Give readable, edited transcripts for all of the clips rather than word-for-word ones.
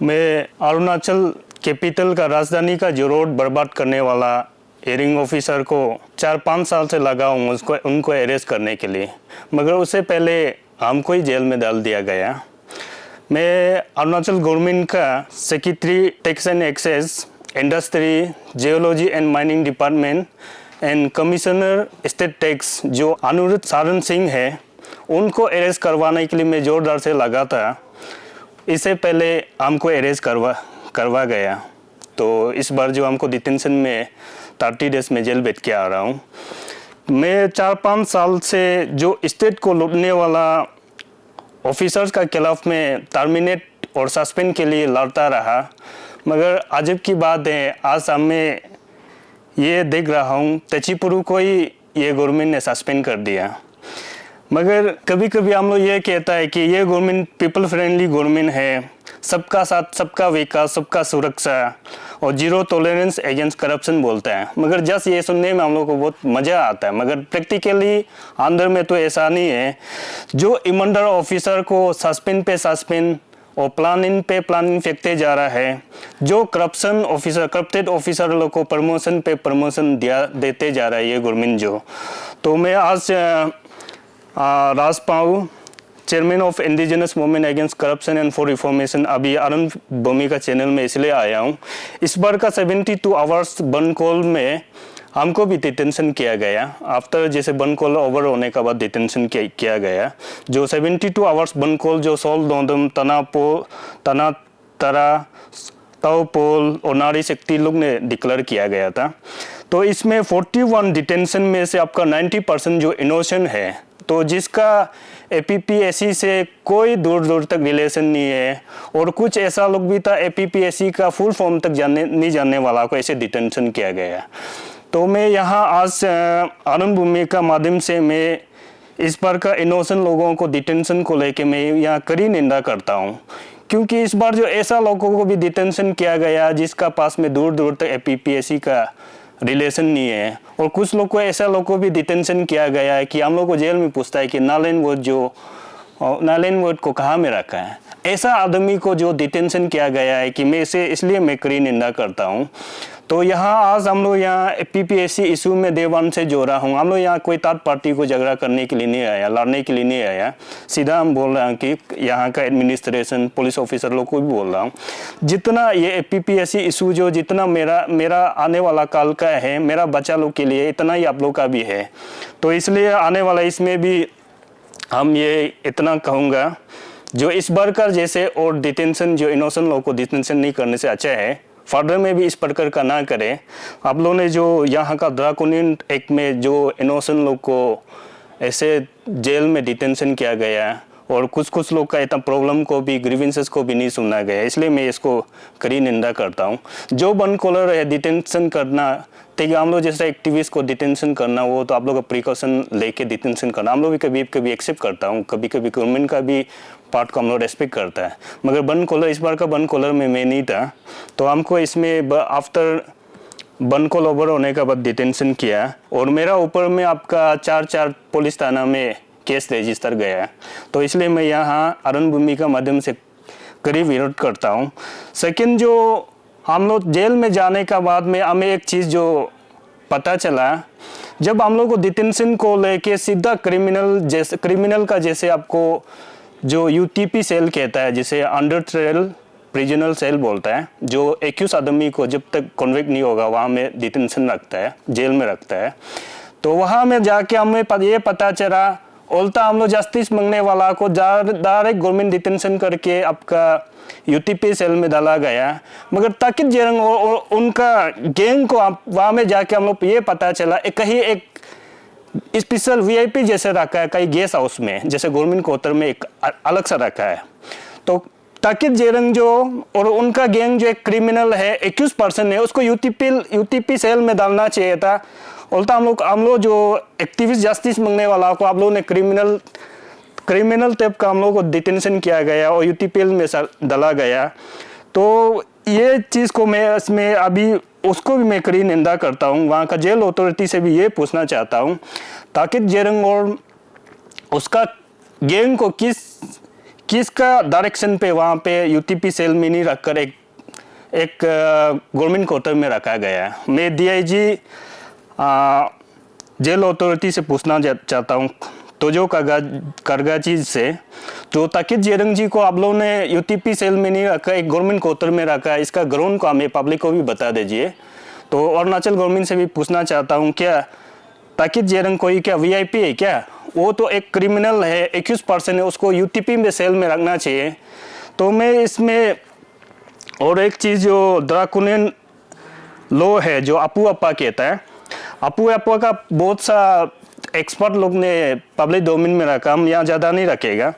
मैं अरुणाचल कैपिटल का राजधानी का जो रोड बर्बाद करने वाला हियरिंग ऑफिसर को 4-5 साल से लगा हूँ उनको अरेस्ट करने के लिए, मगर उससे पहले हमको ही जेल में डाल दिया गया। मैं अरुणाचल गवर्नमेंट का secretary tax and excise, industry, geology and mining department and commissioner state tax जो अनुरुद्ध सारण सिंह है, उनको अरेस्ट करवाने के लिए मैं जोरदार से लगा था। इससे पहले हमको अरेस्ट करवा गया, तो इस बार जो हमको डिटेंशन में 30 डेज में जेल बैठ के आ रहा हूँ। मैं 4-5 साल से जो स्टेट को लूटने वाला ऑफिसर्स का खिलाफ में टर्मिनेट और सस्पेंड के लिए लड़ता रहा, मगर अजब की बात है आज हमें ये देख रहा हूँ तेचिपुरु को ही ये गवर्नमेंट ने सस्पेंड कर दिया। मगर कभी कभी हम लोग ये कहता है कि ये गवर्नमेंट पीपल फ्रेंडली गवर्नमेंट है, सबका साथ सबका विकास सबका सुरक्षा और जीरो टॉलरेंस अगेंस्ट करप्शन बोलता है। मगर जस्ट ये सुनने में हम लोग को बहुत मज़ा आता है, मगर प्रैक्टिकली अंदर में तो ऐसा नहीं है। जो ईमानदार ऑफिसर को सस्पेंड पे सस्पेंड और प्लानिंग पे प्लानिंग फेंकते जा रहा है, जो करप्टेड ऑफिसर लोग को प्रमोशन पे प्रमोशन देते जा रहा है ये गवर्नमेंट जो। तो मैं आज Rajpau chairman of indigenous movement against corruption and for reformation अभी अरुण भूमि का चैनल में इसलिए आया हूँ। इस बार का 72 आवर्स बंद कॉल में हमको भी डिटेंशन किया गया। आफ्टर जैसे बंद कॉल ओवर होने के बाद डिटेंशन किया गया। जो 72 आवर्स बंद कॉल जो सोल दोदम तना तरा ताओपोल और नारी शक्ति लोग ने डिक्लेयर किया गया था। तो इसमें 41 डिटेंशन में से आपका 90% जो इनोसेंट है, तो जिसका एपीपीएससी से कोई दूर तक रिलेशन नहीं है, और कुछ ऐसा लोग भी था एपीपीएससी का फुल फॉर्म तक नहीं जानने वाला को ऐसे डिटेंशन किया गया। तो मैं यहाँ आज अरुण भूमि का माध्यम से मैं इस बार का इनोसेंट लोगों को डिटेंशन को लेके मैं यहाँ कड़ी निंदा करता हूँ, क्योंकि इस बार जो ऐसा लोगों को भी डिटेंशन किया गया जिसका पास में दूर तक एपीपीएससी का रिलेशन नहीं है, और कुछ लोग को ऐसा लोग को भी डिटेंशन किया गया है कि हम लोग को जेल में पूछता है कि नारायण वोट को कहाँ में रखा है। ऐसा आदमी को जो डिटेंशन किया गया है कि मैं इसे इसलिए मैं कड़ी निंदा करता हूँ। तो यहाँ आज हम लोग यहाँ पीपीएससी इशू में देवान से जोड़ा हूँ। हम लोग यहाँ कोई थर्ड पार्टी को झगड़ा करने के लिए नहीं आया, लड़ने के लिए नहीं आया। सीधा हम बोल रहे हैं कि यहाँ का एडमिनिस्ट्रेशन पुलिस ऑफिसर लोग को भी बोल रहा हूँ, जितना ये पीपीएससी इशू जो जितना मेरा आने वाला काल का है, मेरा बच्चा लोग के लिए, इतना ही आप लोग का भी है। तो इसलिए आने वाला इसमें भी हम ये इतना कहूँगा, जो इस बार का जैसे और डिटेंशन जो इनोसेंट लोग को डिटेंशन नहीं करने से अच्छा है फर्दर में भी इस प्रकार का ना करें। आप लोगों ने जो यहाँ का ड्रैकोनियन एक्ट में जो इनोसेंट लोग को ऐसे जेल में डिटेंशन किया गया, और कुछ लोग का इतना प्रॉब्लम को भी ग्रीवेंसेस को भी नहीं सुना गया, इसलिए मैं इसको कड़ी निंदा करता हूँ। जो बंद कॉलर है डिटेंशन करना, ठीक है, हम लोग जैसे एक्टिविस्ट को डिटेंशन करना वो तो आप लोग का प्रिकॉशन लेके डिटेंशन करना हम लोग भी कभी एक्सेप्ट करता हूँ, कभी गवर्नमेंट का भी पार्ट को हम लोग रेस्पेक्ट करता है। मगर बंद कॉलर इस बार का बंद कॉलर में मैं नहीं था, तो हमको इसमें आफ्टर बंद कॉल ओवर होने का बाद डिटेंशन किया, और मेरा ऊपर में आपका 4 पुलिस थाना में केस रजिस्टर गया। तो इसलिए मैं यहाँ अरुण भूमि का माध्यम से करीब विरोध करता हूँ। सेकंड, जो हम लोग जेल में जाने का बाद में हमें एक चीज़ जो पता चला, जब हम लोग को डिटेंशन को लेके सीधा क्रिमिनल का जैसे आपको जो यूटीपी सेल कहता है, जिसे अंडर ट्रायल प्रिजनल सेल बोलता है, जो एक्यूज आदमी को जब तक कन्विक्ट नहीं होगा वहाँ में डिटेंशन रखता है, जेल में रखता है। तो वहाँ में जाके हमें ये पता चला, उल्टा हम लोग जस्टिस मांगने वाला को डायरेक्ट गवर्नमेंट डिटेंशन करके आपका यूटीपी सेल में डाला गया। मगर ताकिद जेरंग और उनका गैंग को वहाँ में जाके हम लोग ये पता चला कहीं एक स्पेशल वीआईपी जैसे रखा है, कहीं गेस्ट हाउस में, जैसे गवर्नमेंट क्वार्टर में एक अलग सा रखा है। तो ताकिद जेरंग जो और उनका गैंग जो एक क्रिमिनल है, एक्यूज पर्सन है, उसको यूटीपी सेल में डालना चाहिए था। उल्टा हम लोग जो एक्टिविस्ट जस्टिस मांगने वाला को आप लोगों ने क्रिमिनल टाइप का हम लोग को डिटेंशन किया गया और यूटीपी में डाला गया। तो ये चीज़ को मैं इसमें अभी उसको भी मैं कड़ी निंदा करता हूँ। वहाँ का जेल अथॉरिटी से भी ये पूछना चाहता हूँ ताकि जेरंग और उसका गैंग को किसका डायरेक्शन पे वहाँ पे यूटीपी सेल में नहीं रखकर एक गवर्नमेंट क्वार्टर में रखा गया है। मैं डीआईजी जेल अथॉरिटी से पूछना चाहता हूँ तोजो करगाची से, तो ताकिद जेरंग जी को आप लोगों ने यूटीपी सेल में नहीं रखा, एक गवर्नमेंट क्वार्टर में रखा है, इसका ग्राउंड को हमें पब्लिक को भी बता दीजिए। तो अरुणाचल गवर्नमेंट से भी पूछना चाहता हूँ, क्या ताकिद जेरंग कोई क्या वीआईपी है क्या? वो तो एक क्रिमिनल है, एक्यूज पर्सन है, उसको यूटीपी में सेल में रखना चाहिए। तो मैं इसमें और एक चीज़ जो ड्राकुनियन लॉ है जो अपू अपा कहता है, अपू अपा का बहुत सा एक्सपर्ट लोग ने पब्लिक डोमेन में रखा, हम यहाँ ज़्यादा नहीं रखेगा।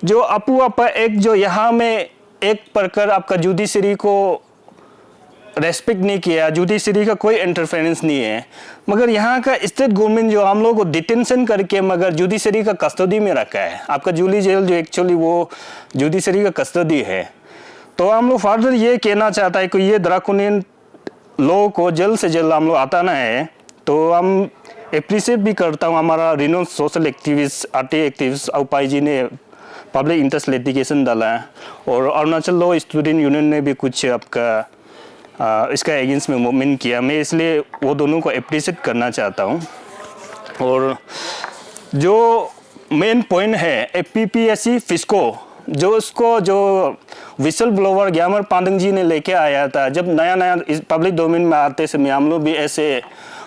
जो अपू अपा एक जो यहाँ में एक प्रकार आपका जुडिशरी को रेस्पेक्ट नहीं किया, जुडिशरी का कोई इंटरफेरेंस नहीं है, मगर यहाँ का स्टेट गवर्नमेंट जो हम लोग को डिटेंशन करके मगर जुडिशरी का कस्टडी में रखा है। आपका जूली जेल जो एक्चुअली वो जुडिशरी का कस्टडी है। तो हम लोग फर्दर ये कहना चाहता है कि ये ड्राकुनियन लॉ को जल्द से जल्द हम लोग हटाना है। तो हम एप्रिशिएट भी करता हूँ हमारा renowned social activist RT activist Apai ji ने पब्लिक इंटरेस्ट लिटिगेशन डाला है, और अरुणाचल लॉ स्टूडेंट यूनियन ने भी कुछ आपका इसका अगेंस्ट में मूवमेंट किया। मैं इसलिए वो दोनों को एप्रिशिएट करना चाहता हूँ। और जो मेन पॉइंट है एपीपीएससी फिस्को, जो उसको जो विसल ब्लोवर ग्यामर पांडंग जी ने लेके आया था, जब नया नया इस पब्लिक डोमेन में आते समय हम लोग भी ऐसे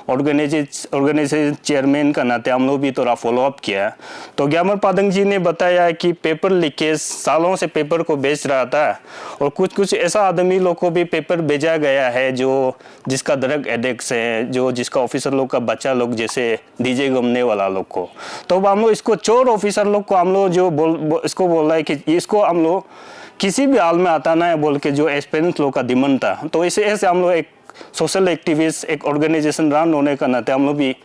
ऑर्गेनाइजेशन चेयरमैन का नाते हम लोग भी थोड़ा फॉलोअप किया। तो ग्यामर पादंग जी ने बताया कि पेपर लीकेज सालों से पेपर को बेच रहा था, और कुछ ऐसा आदमी लोग को भी पेपर भेजा गया है जो जिसका ड्रग एडिक्ट है, जो जिसका ऑफिसर लोग का बच्चा लोग जैसे डीजे गमने वाला लोग को। तो हम लोग इसको चोर ऑफिसर लोग को हम लोग जो इसको बोल रहा है कि इसको हम लोग किसी भी हाल में आता ना है बोल के जो एक्सपीरियंस लोग का डिमांड था। तो इसे ऐसे हम लोग एक सोशल एक्टिविस्ट एक ऑर्गेनाइजेशन रन होने का नाते हम लोग भी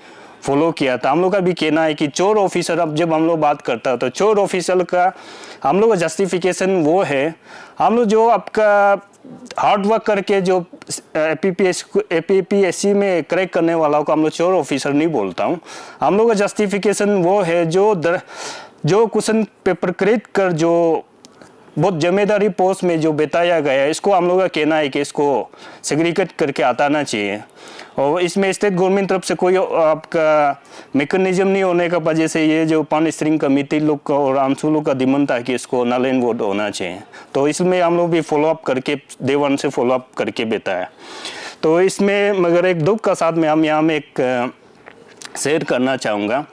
फॉलो किया था। हम लोग का भी कहना है कि चोर ऑफिसर, अब जब हम लोग बात करता है तो चोर ऑफिसर का हम लोग का जस्टिफिकेशन वो है, हम लोग जो आपका हार्ड वर्क करके जो एपीपीएससी में क्रैक करने वाला को हम लोग चोर ऑफिसर नहीं बोलता हूँ। हम लोग का जस्टिफिकेशन वो है जो क्वेश्चन पेपर क्रैक कर जो बहुत जिम्मेदारी पोस्ट में जो बताया गया है, इसको हम लोग का कहना है कि इसको सेग्रीगेट करके हटाना चाहिए। और इसमें स्टेट गवर्नमेंट तरफ से कोई आपका मैकेनिज्म नहीं होने का वजह से ये जो पान स्ट्रिंग कमेटी लोग का और आंसू लोग का डिमांड था कि इसको नल एंड वोट होना चाहिए। तो इसमें हम लोग भी फॉलोअप करके डे वन से फॉलोअप करके बताया। तो इसमें मगर एक दुख का साथ में हम यहाँ में एक शेयर करना चाहूँगा,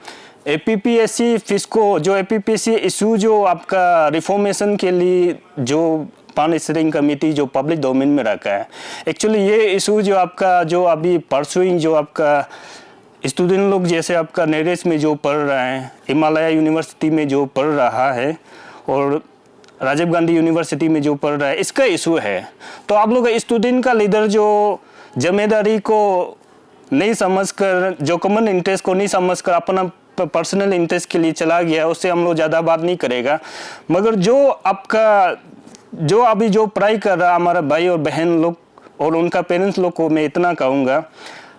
एपीपीएससी फिस्को जो एपीपीएससी इशू जो आपका रिफॉर्मेशन के लिए जो पान स्टीयरिंग कमेटी जो पब्लिक डोमेन में रखा है, एक्चुअली ये इशू जो आपका जो अभी परसुइंग जो आपका स्टूडेंट लोग जैसे आपका नेरेस में जो पढ़ रहा है, हिमालय यूनिवर्सिटी में जो पढ़ रहा है और राजीव गांधी यूनिवर्सिटी में जो पढ़ रहा है, इसका इशू है। तो आप लोग स्टूडेंट का लीडर जो जिम्मेदारी को नहीं समझकर, जो कॉमन इंटरेस्ट को नहीं समझकर अपना पर्सनल इंटरेस्ट के लिए चला गया, उससे हम लोग ज़्यादा बात नहीं करेगा। मगर जो आपका जो अभी जो पढ़ाई कर रहा हमारा भाई और बहन लोग और उनका पेरेंट्स लोग को मैं इतना कहूँगा,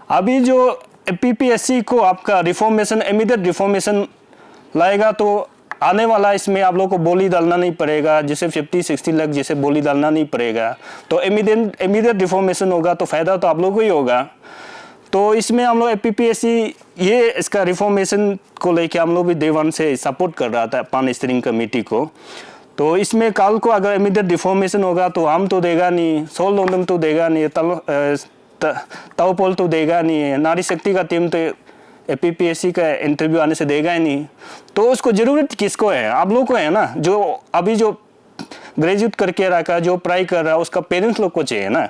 अभी जो पीपीएससी को आपका रिफॉर्मेशन इमीडिएट रिफॉर्मेशन लाएगा तो आने वाला इसमें आप लोग को बोली डालना नहीं पड़ेगा, जैसे 50-60 लाख जैसे बोली डालना नहीं पड़ेगा। तो इमीडिएट रिफॉर्मेशन होगा तो फ़ायदा तो आप लोग को ही होगा। तो इसमें हम लोग एपीपीएससी ये इसका रिफॉर्मेशन को लेके हम लोग भी डे वन से सपोर्ट कर रहा था पान स्टीयरिंग कमेटी को। तो इसमें कल को अगर इमीडिएट रिफॉर्मेशन होगा तो हम तो देगा नहीं, सोल लोंदम तो देगा नहीं, ताओपोल तो देगा नहीं, नारी शक्ति का टीम तो एपीपीएससी का इंटरव्यू आने से देगा ही नहीं। तो उसको ज़रूरत किसको है? आप लोग को है ना, जो अभी जो ग्रेजुएट करके रखा जो पढ़ाई कर रहा है उसका पेरेंट्स लोग को चाहिए ना।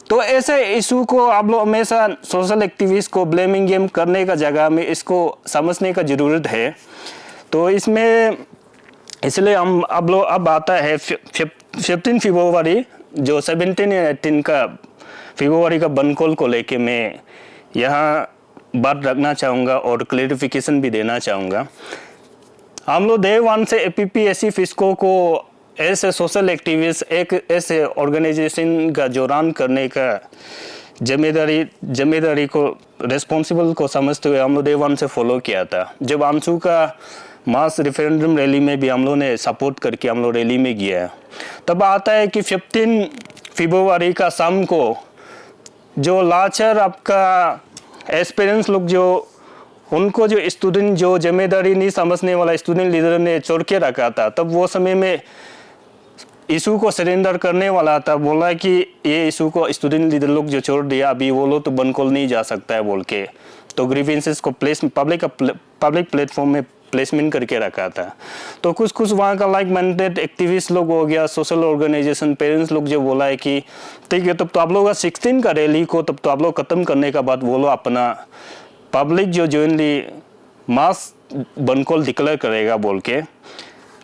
तो ऐसे इशू को आप लोग हमेशा सोशल एक्टिविस्ट को ब्लेमिंग गेम करने का जगह में इसको समझने का ज़रूरत है। तो इसमें इसलिए हम अब आता है 15 फरवरी जो 17 या 18 का फरवरी का बनकॉल को लेके मैं यहाँ बात रखना चाहूँगा और क्लैरिफिकेशन भी देना चाहूँगा। हम लोग डे वन से एपीपीएससी फिस्को को ऐसे सोशल एक्टिविस्ट एक ऐसे ऑर्गेनाइजेशन का जो रन करने का जिम्मेदारी को रिस्पॉन्सिबल को समझते हुए हम लोग डे वन से फॉलो किया था। जब आंसू का मास रेफरेंडम रैली में भी हम लोग ने सपोर्ट करके हम लोग रैली में गया है। तब आता है कि 15 फरवरी का शाम को जो लाचार आपका एस्पिरेंट्स लोग जो उनको जो स्टूडेंट जो जिम्मेदारी नहीं समझने वाला स्टूडेंट लीडर ने छोड़ के रखा था, तब वो समय में इशू को सरेंडर करने वाला था, बोला कि ये इशू को स्टूडेंट लीडर लोग जो छोड़ दिया अभी वो लोग तो बनकोल नहीं जा सकता है बोल के, तो ग्रीवेंसेस को पब्लिक प्लेटफॉर्म में प्लेसमेंट करके रखा था। तो कुछ वहाँ का लाइक माइंडेड एक्टिविस्ट लोग हो गया, सोशल ऑर्गेनाइजेशन, पेरेंट्स लोग जो बोला है कि ठीक है तब तो आप लोग का 16 का रैली को तब तो आप लोग खत्म करने का बाद वो लोग अपना पब्लिक जो जोइनली मास बनकोल डिक्लेयर करेगा बोल के।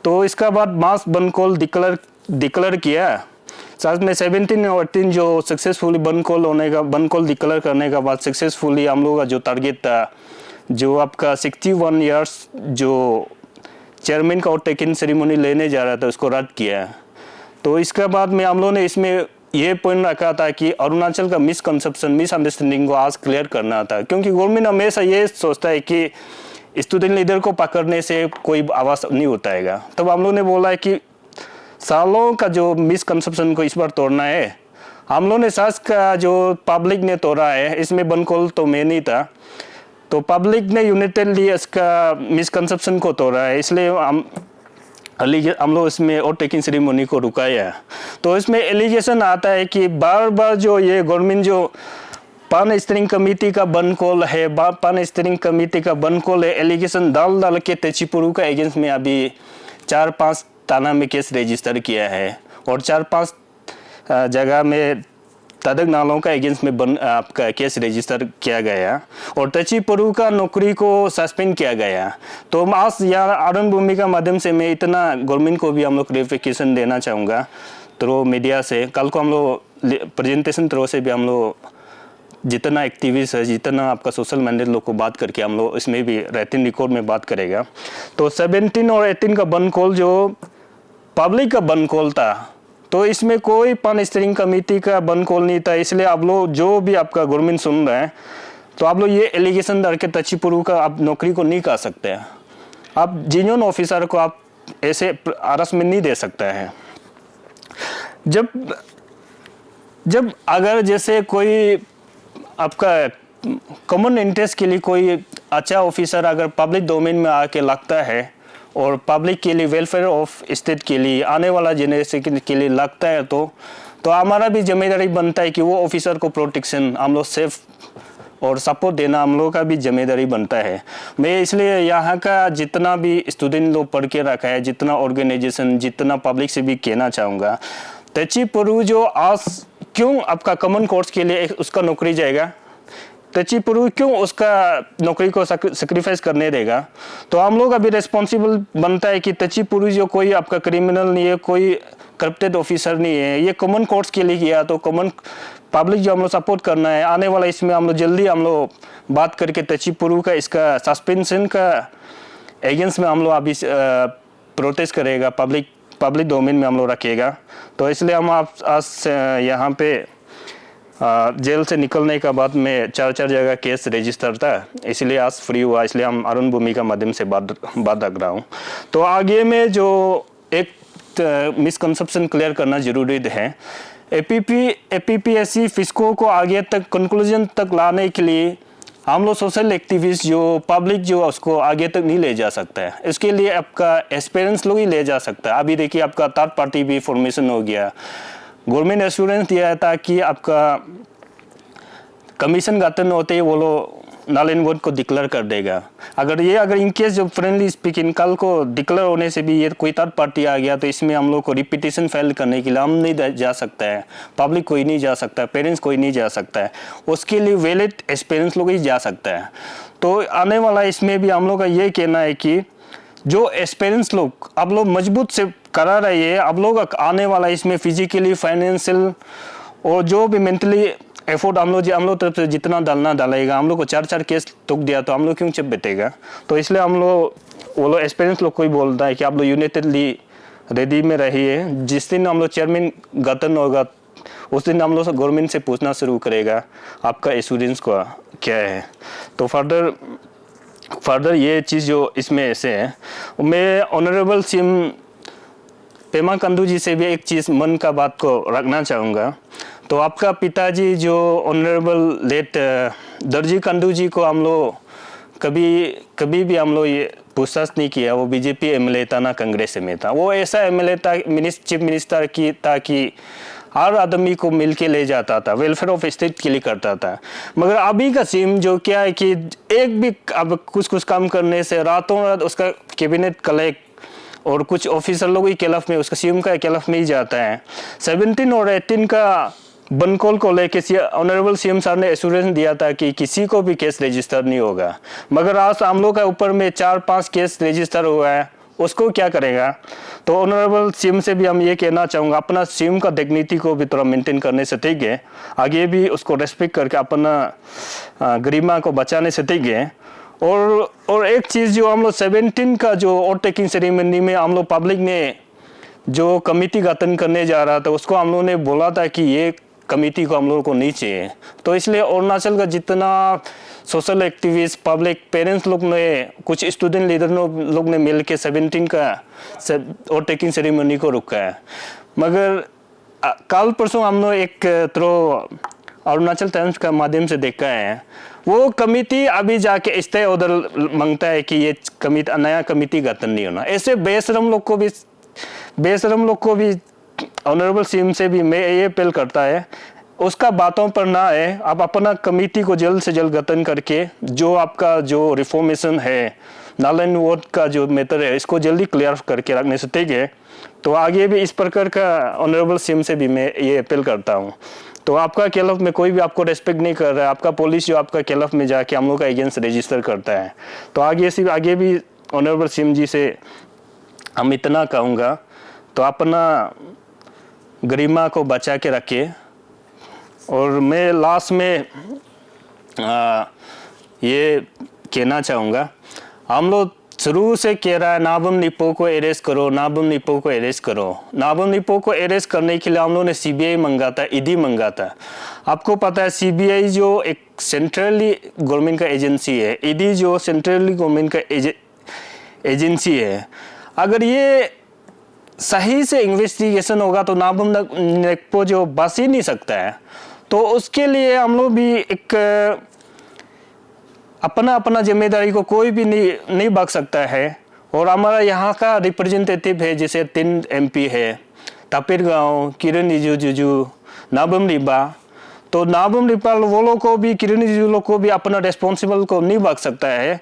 तो इसका बाद मास बनकोल डिक्लेयर किया। साथ में 17 और 18 जो सक्सेसफुली बनकोल डिक्लेयर करने का बाद सक्सेसफुली हम लोग का जो टारगेट था, जो आपका 61 इयर्स जो चेयरमैन का टेकिंग सेरेमनी लेने जा रहा था उसको रद्द किया। तो इसके बाद में हम लोगों ने इसमें ये पॉइंट रखा था कि अरुणाचल का मिसअंडरस्टैंडिंग को आज क्लियर करना था, क्योंकि गवर्नमेंट हमेशा ये सोचता है कि स्टूडेंट लीडर को पकड़ने से कोई आवाज़ नहीं उठाएगा। तब हम लोग ने बोला है कि सालों का जो मिसकंसेप्शन को इस बार तोड़ना है। हम लोग ने सास का जो पब्लिक ने तोड़ा है, इसमें बनकोल तो मैं नहीं था, तो पब्लिक ने यूनाइटेडली इसका मिसकंसेप्शन को तोड़ा है, इसलिए हम लोग इसमें और टेकिंग सेरेमनी को रुकाया। तो इसमें एलिगेशन आता है कि बार बार जो ये गवर्नमेंट जो पान स्टीयरिंग कमेटी का बनकोल है, एलिगेशन डाल के तेचीपुरु का एगेंस्ट में अभी 4-5 थाना में केस रजिस्टर किया है और 4-5 जगह में तदक नालों का एगेंस्ट में आपका केस रजिस्टर किया गया और तेचीपुरु का नौकरी को सस्पेंड किया गया। तो आज यार आरण भूमि का माध्यम से मैं इतना गवर्नमेंट को भी हम लोग क्लेरिफिकेशन देना चाहूँगा थ्रू मीडिया से। कल को हम लोग प्रेजेंटेशन थ्रू से भी हम लोग जितना एक्टिविस्ट है, जितना आपका सोशल मैंडेट लोग को बात करके हम लोग इसमें भी रिटन रिकॉर्ड में बात करेगा। तो 17 और 18 का बनकोल जो पब्लिक का बनकोल था, तो इसमें कोई पान स्टीयरिंग कमेटी का बनकोल नहीं था। इसलिए आप लोग जो भी आपका गवर्नमेंट सुन रहे हैं, तो आप लोग ये एलिगेशन डाल के तेचीपुरु का आप नौकरी को नहीं कर सकते हैं। आप जीनियर ऑफिसर को आप ऐसे हरासमेंट नहीं दे सकते हैं। जब अगर जैसे कोई आपका कॉमन इंटरेस्ट के लिए कोई अच्छा ऑफिसर अगर पब्लिक डोमेन में आके लगता है और पब्लिक के लिए वेलफेयर ऑफ स्टेट के लिए आने वाला जनरेशन के लिए लगता है, तो हमारा भी जिम्मेदारी बनता है कि वो ऑफिसर को प्रोटेक्शन हम लोग सेफ और सपोर्ट देना हम लोग का भी जिम्मेदारी बनता है। मैं इसलिए यहाँ का जितना भी स्टूडेंट लोग पढ़ के रखा है, जितना ऑर्गेनाइजेशन, जितना पब्लिक से भी कहना चाहूँगा, तेचीपुरु जो आज क्यों आपका कॉमन कोर्स के लिए उसका नौकरी जाएगा, तेचीपुरु क्यों उसका नौकरी को सेक्रीफाइस करने देगा। तो हम लोग अभी रिस्पॉन्सिबल बनता है कि तेचीपुरु जो कोई आपका क्रिमिनल नहीं है, कोई करप्टेड ऑफिसर नहीं है, ये कॉमन कोर्ट्स के लिए किया, तो कॉमन पब्लिक जो हम लोग सपोर्ट करना है आने वाला इसमें हम लोग जल्दी हम लोग बात करके तेचीपुरु का इसका सस्पेंशन का एगेंस्ट में हम लोग अभी प्रोटेस्ट करेगा, पब्लिक डोमेन में हम लोग रखेगा। तो इसलिए हम आज यहाँ पे जेल से निकलने का बाद में 4 जगह केस रजिस्टर था, इसलिए आज फ्री हुआ, इसलिए हम अरुण भूमि का माध्यम से बात रख रहा हूँ। तो आगे में जो एक मिसकंसेप्शन क्लियर करना जरूरी है, एपीपीएससी फिस्को को आगे तक कंक्लूजन तक लाने के लिए हम लोग सोशल एक्टिविस्ट जो पब्लिक जो उसको आगे तक नहीं ले जा सकता है, इसके लिए आपका एक्सपीरियंस लोग ही ले जा सकता है। अभी देखिए आपका थर्ड पार्टी भी फॉर्मेशन हो गया, गवर्नमेंट एश्योरेंस दिया था कि आपका कमीशन गठन होते ही वो लोग नल एंड वोइड को डिक्लेयर कर देगा। अगर इनकेस जो फ्रेंडली स्पीकिंग कल को डिक्लेयर होने से भी ये कोई थर्ड पार्टी आ गया, तो इसमें हम लोग को रिपीटेशन फाइल करने के लिए हम नहीं जा सकता है, पब्लिक कोई नहीं जा सकता, पेरेंट्स कोई नहीं जा सकता है, उसके लिए वैलिड एक्सपीरियंस लोग ही जा सकता है। तो आने वाला इसमें भी हम लोग का ये कहना है कि जो एक्सपीरियंस लोग आप लोग मजबूत से करा रहे हैं, आप लोग आने वाला इसमें फिजिकली, फाइनेंशियल और जो भी मेंटली एफोर्ट हम लोग तरफ से जितना डालेगा, हम लोग को 4 केस टोक दिया तो हम लोग क्यों चुप बैठेगा। तो इसलिए हम लोग वो लोग एक्सपीरियंस लोग कोई बोलता है कि आप लोग यूनाइटेडली रेडी में रहिए। जिस दिन हम लोग चेयरमैन गठन होगा उस दिन हम लोग गवर्नमेंट से पूछना शुरू करेगा आपका एश्योरेंस का क्या है। तो फर्दर फर्दर ये चीज़ जो इसमें ऐसे है, मैं ऑनरेबल सीएम पेमा खांडू जी से भी एक चीज़ मन का बात को रखना चाहूँगा। तो आपका पिताजी जो ऑनरेबल लेट दर्जी खांडू जी को हम लोग कभी भी हम लोग ये पूछताछ नहीं किया। वो बीजेपी एमएलए था ना कांग्रेस में था। वो ऐसा एमएलए था, चीफ मिनिस्टर की था कि हर आदमी को मिल के ले जाता था, वेलफेयर ऑफ स्टेट के लिए करता था। मगर अभी का सीएम जो क्या है कि एक भी अब कुछ काम करने से रातों रात उसका कैबिनेट कलेक्ट और कुछ ऑफिसर लोग ही केलफ में, उसका सीएम का केलफ में ही जाता है। 17 और 18 का बनकॉल को लेके ऑनरेबल सीएम साहब ने एश्योरेंस दिया था कि किसी को भी केस रजिस्टर नहीं होगा। मगर आज हम लोग का ऊपर में 4-5 केस रजिस्टर हुआ है, उसको क्या करेगा? तो ऑनरेबल सीएम से भी हम ये कहना चाहूँगा, अपना सीएम का डिग्निटी को भी थोड़ा मेंटेन करने से ठीक है, आगे भी उसको रेस्पेक्ट करके अपना गरिमा को बचाने से ठीक है। और एक चीज़ जो हम लोग 17 का जो ओथ टेकिंग सेरेमनी में हम लोग पब्लिक ने जो कमेटी गठन करने जा रहा था, उसको हम लोगों ने बोला था कि ये कमेटी को हम लोगों को नहीं चाहिए। तो इसलिए अरुणाचल का जितना सोशल एक्टिविस्ट, पब्लिक, पेरेंट्स लोग ने, कुछ स्टूडेंट लीडर लोग ने मिल के 17 का ओथ टेकिंग सेरेमनी को रुका है। मगर कल परसों हम लोग एक अरुणाचल टाइम्स का माध्यम से देखा है, वो कमेटी अभी जाके स्टे ऑर्डर मांगता है कि ये नया कमेटी गठन नहीं होना। ऐसे बेशरम लोग को भी ऑनरेबल सीएम से भी मैं ये अपील करता है, उसका बातों पर ना है, आप अपना कमेटी को जल्द से जल्द गठन करके जो आपका जो रिफॉर्मेशन है, नागालैंड वार्ड का जो मैटर है, इसको जल्दी क्लियर करके रखने से ठीक है। तो आगे भी इस प्रकार का ऑनरेबल सीएम से भी मैं ये अपील करता हूँ। तो आपका केलफ में कोई भी आपको रेस्पेक्ट नहीं कर रहा है, आपका पुलिस जो आपका केलफ में जाके हम लोग का अगेंस्ट रजिस्टर करता है, तो आगे भी ऑनरेबल सीएम जी से हम इतना कहूँगा, तो अपना गरिमा को बचा के रखिए। और मैं लास्ट में ये कहना चाहूँगा, हम लोग शुरू से कह रहा है नाबम निपो को अरेस्ट करो, नाबम निपो को अरेस्ट करो। नाबम निपो को अरेस्ट करने के लिए हम लोगों ने सीबीआई मंगा था, ईडी मंगा था। आपको पता है सीबीआई जो एक सेंट्रली गवर्नमेंट का एजेंसी है, ईडी जो सेंट्रली गवर्नमेंट का एजेंसी है। अगर ये सही से इन्वेस्टिगेशन होगा तो नाबम निपो जो बच ही नहीं सकता है। तो उसके लिए हम लोग भी एक अपना जिम्मेदारी को कोई भी नहीं भाग सकता है। और हमारा यहाँ का रिप्रेजेंटेटिव है, जैसे 3 MP है, तापिर गाँव, किरण रिजिजू, नाबम रिबा। तो नाबम रिबा वो लोग को भी, किरण रिजिजू लोग को भी अपना रेस्पॉन्सिबल को नहीं भाग सकता है।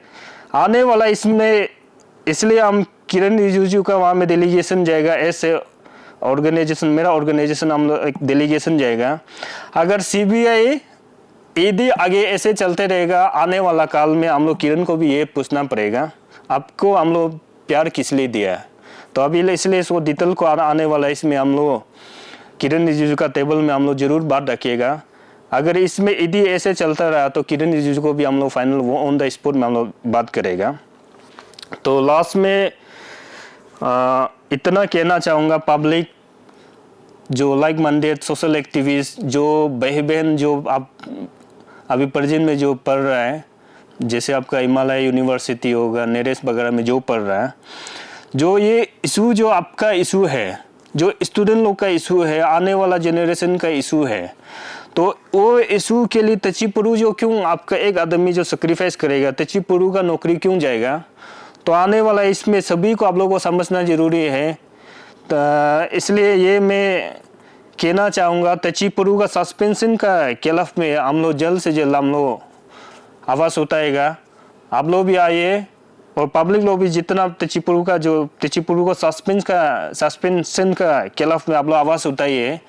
आने वाला इसमें इसलिए हम किरण रिजिजू का वहाँ में डेलीगेशन जाएगा, ऐसे ऑर्गेनाइजेशन, मेरा ऑर्गेनाइजेशन हम लोग एक डेलीगेशन जाएगा। अगर सीबीआई ईडी आगे ऐसे चलते रहेगा, आने वाला काल में हम लोग किरण को भी ये पूछना पड़ेगा, आपको हम लोग प्यार किस लिए दिया। तो अभी इसलिए इसको डिटेल को आने वाला, इसमें हम लोग किरण रिजिजू का टेबल में हम लोग जरूर बात रखिएगा। अगर इसमें ईडी ऐसे चलता रहा तो किरण रिजिजू को भी हम लोग फाइनल वो ऑन द स्पॉट में हम लोग बात करेगा। तो लास्ट में इतना कहना चाहूँगा, पब्लिक जो लाइक माइंडेड सोशल एक्टिविस्ट, जो भाई बहन जो आप अभी प्रेजेंट में जो पढ़ रहा है, जैसे आपका हिमालय यूनिवर्सिटी होगा, नेरेस वगैरह में जो पढ़ रहा है, जो ये इशू जो आपका इशू है, जो स्टूडेंट लोग का इशू है, आने वाला जनरेशन का इशू है, तो वो इशू के लिए तचिपुरु जो क्यों आपका एक आदमी जो सेक्रीफाइस करेगा, तचिपुरु का नौकरी क्यों जाएगा। तो आने वाला इसमें सभी को आप लोगों को समझना जरूरी है। तो इसलिए ये मैं कहना चाहूँगा, तचिपुरु का सस्पेंशन का केलफ में हम लोग जल्द से जल्द हम लोग आवाज़ उठाएगा। आप लोग भी आइए और पब्लिक लोग भी जितना तचिपुरु को सस्पेंशन का केलफ में आप लोग आवाज़ उठाइए।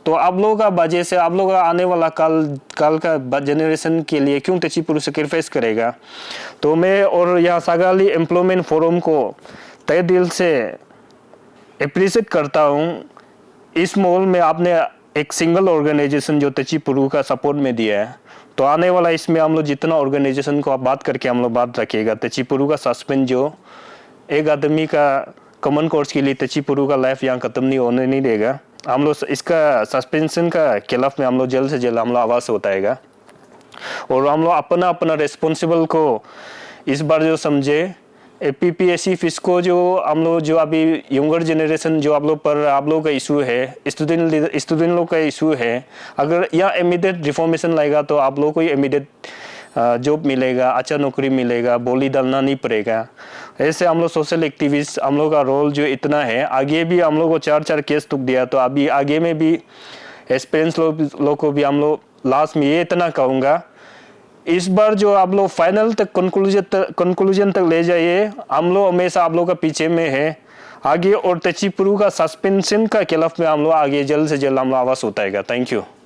तो आप लोगों का वजह से आप लोग आने वाला काल का जनरेशन के लिए क्यों तचिपुरु सेक्रीफाइस करेगा। तो मैं और यहाँ सागाली एम्प्लॉयमेंट फोरम को तहे दिल से अप्रिशिएट करता हूँ। इस माहौल में आपने एक सिंगल ऑर्गेनाइजेशन जो तचिपुरु का सपोर्ट में दिया है, तो आने वाला इसमें हम लोग जितना ऑर्गेनाइजेशन को आप बात करके हम लोग बात रखिएगा। तचिपुरु का सस्पेंड जो एक आदमी का कॉमन कोर्स के लिए तचिपुरु का लाइफ यहाँ खत्म नहीं होने नहीं देगा। हम लोग इसका सस्पेंशन का खिलाफ में हम लोग जल्द से जल्द हम लोग आवाज़ उठाएगा और हम लोग अपना रिस्पॉन्सिबल को इस बार जो समझे पीपीएससी फीस को जो हम लोग जो अभी यंगर जनरेशन जो आप लोग पर आप लोग का इशू है, स्टूडेंट लोग का इशू है, अगर यह इमीडिएट रिफॉर्मेशन लाएगा तो आप लोग को इमीडिएट जॉब मिलेगा, अच्छा नौकरी मिलेगा, बोली डालना नहीं पड़ेगा। ऐसे हम लोग सोशल एक्टिविस्ट, हम लोग का रोल जो इतना है, आगे भी हम लोग को 4 केस तुक दिया, तो अभी आगे में भी एक्सपीरियंस लोग को भी हम लोग लास्ट में ये इतना कहूँगा, इस बार जो आप लोग फाइनल तक कंक्लूजन तक ले जाइए, हम लोग हमेशा आप लोग का पीछे में है आगे, और तचिपुरु का सस्पेंशन का खिलाफ में हम लोग आगे जल्द से जल्द हम लोग आवाज़ उठाएगा। Thank you.